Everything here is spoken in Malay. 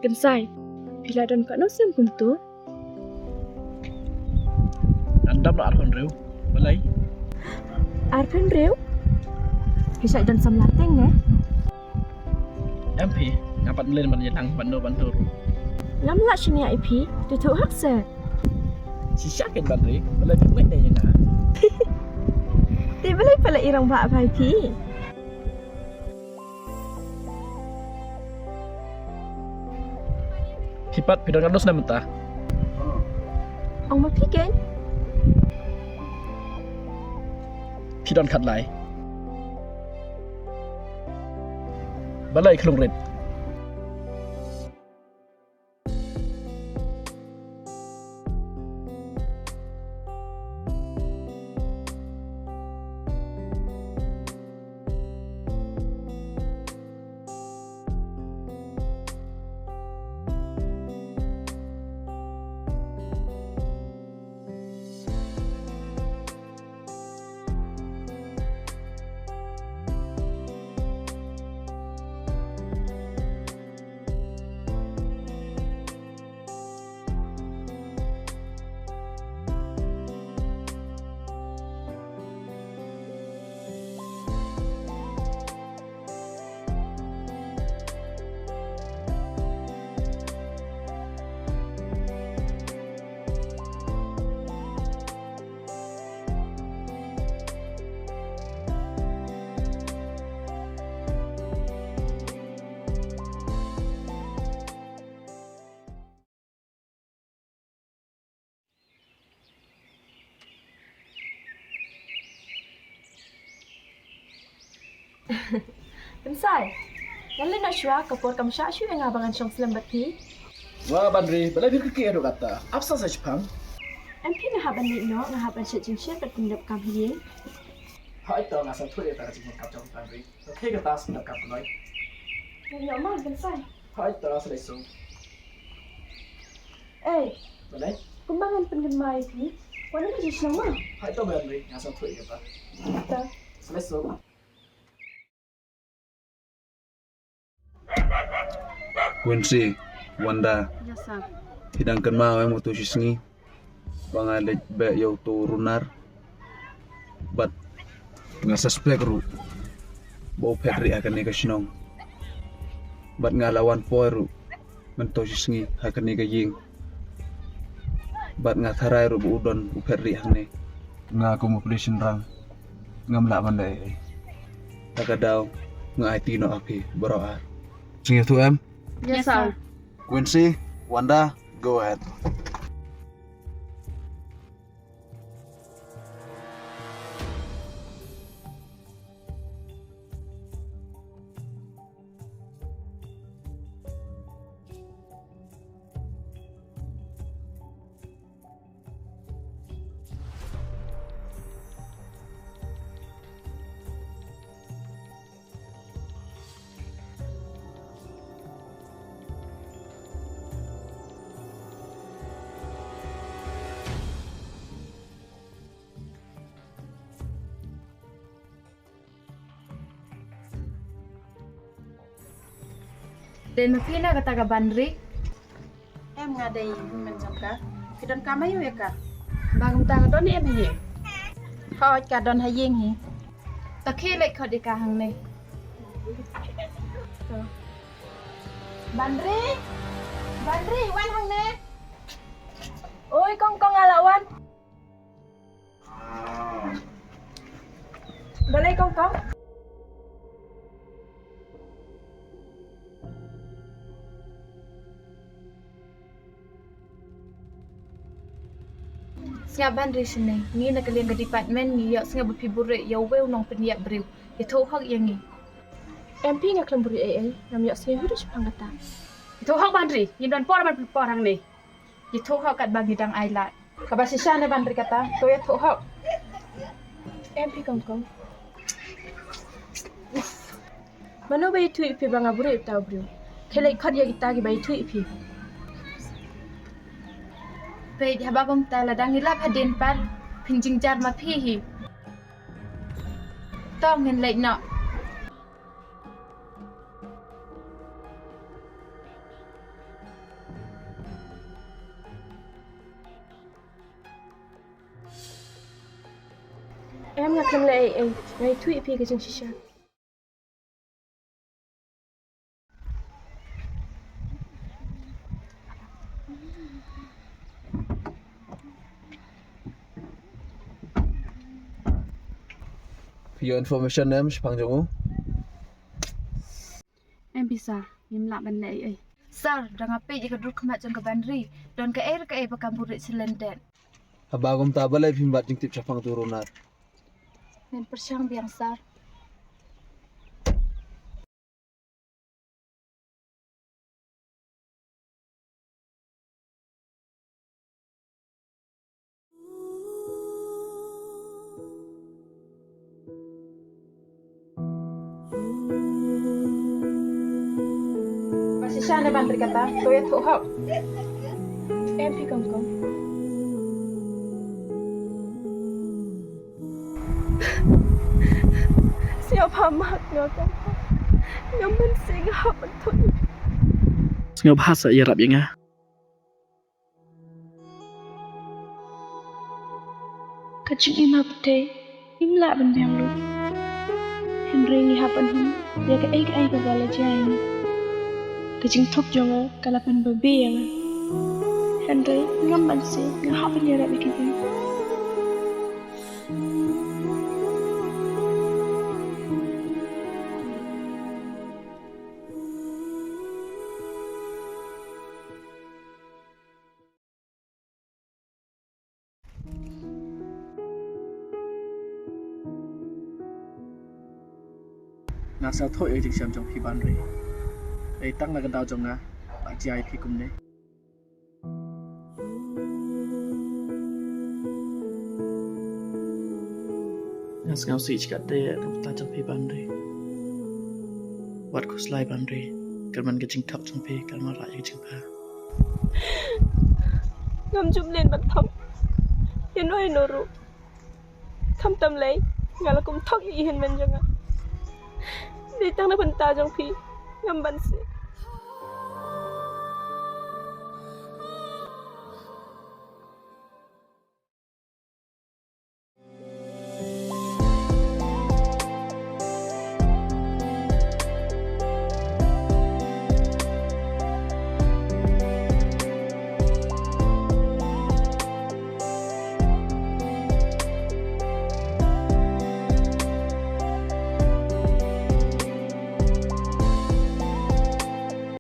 kan sai. Bila dan kat no sem pun tu. Andam nak arhon reu. Balai. Arpen reu. Bisa dan samlateng ya. MP ngapat melen ban yelang bantu. Ngam la sini IP. Tu tu hak se. Sisa ken Banri. Balai buat dah yang ah. Ti balai pala irang ba IP. Hipat pidang kandos na mentah. Ong ma pigen. Pidon kat lai. Balai kelung red. Kan sai. Lalu nak syua kapur kam syak syua yang abangan syong selembat ni. Wah Banri, balai bir kiki ado kata. Apa saja Jepang? MP ngahaban ni no, ngahaban syek jing syek kat pendap kam hiye. Hai tahu ngasal tu ya tak cuma kap jauh Banri. Okey kata sebentar kap balai. Yang mah kan sai. Hai tahu selesai. Eh, Balai. kumbangan pengemai ni. Wana ni syong mah. Hai tahu Banri, ngasal tu ya kata. Ta. Selesai. Quincy, Wanda, Ya sa. hidangkan mau mo to sisngi. Pangalit ba yaw to runar. But nga suspect ru. Bo petri akan ni kasinong. But nga lawan po ru. Man to sisngi akan ni kaying. But nga tharay ru bu udon bu petri hang ni. Nga accommodation rang. Nga mlaman dai. Takadaw nga IT no api baro. Sige tu em. Yes sir. Quincy, Wanda, go ahead. Dan mapina kata ka Banri, Em ngadai men jamka. Kidan kamayu ya ka. bagong tanga don em hiye. Kau ka don hayeng hi. Takilek ko di kahang ni. Banri. Banri, wan hang ne. Oi, kong alawan. Balai kong. Nga Banri sini, ni nak kalian ke department ni yak senga berpibure ya wel nong peniap beriu. Ya tau hak yang ni. MP nga klemburi AA, nam yak sing hidup sepang kata. Ya tau hak Banri, ni dan por man porang ni. Ya tau hak kat bagi dang ailat. Kabasisya na Banri kata, to ya tau hak. MP kong. Mano bay tu ipi banga buri ipta buru. Kele khad ya kita gi bay tu ipi. Pe habagong tala dang ilap hadin pan pinjing jar ma pihi. Tong ngin lek nak. Ngam ngak lam lai ai ngai thui pi ka jing shisha. For your information em pang jong Em bisa ngim lak ban lai ai. Sar dang ape je ka dur khamat jong ka Banri don ka pakam burit silenden. Habagom tabalay pimbat jing tip chapang turunar. Nen persyang biang sar. Masih sana Banri kata, tôi ya thổ hậu. Em phi công công. Siapa mak ngakak. Ngamen sing hap betul. Ngau bahasa ya rap yang Kacung im hap te, im la ban biang lu. Henry ni hap an hum, ya ka ai ka bala jai. Kacung thok jonga kalapan babe yang. Henry ngam ban se, ngahap ni rap ikiti. Ngasa thôi ai jing siam jong pi Banri. Ai tang na kan dau jong na ba jai pi kum ne. Ngas ngau si chikat te ta jong pi Banri. Wat kus lai Banri. Kan ke jing thap jong pi kan ma ra jing pa. Ngam jum lên ban thom. Yan oi noru. Thom tam lai, ngala kum thok i hen man jonga. Đi tăng na ban ta jong pi, ngam ban se.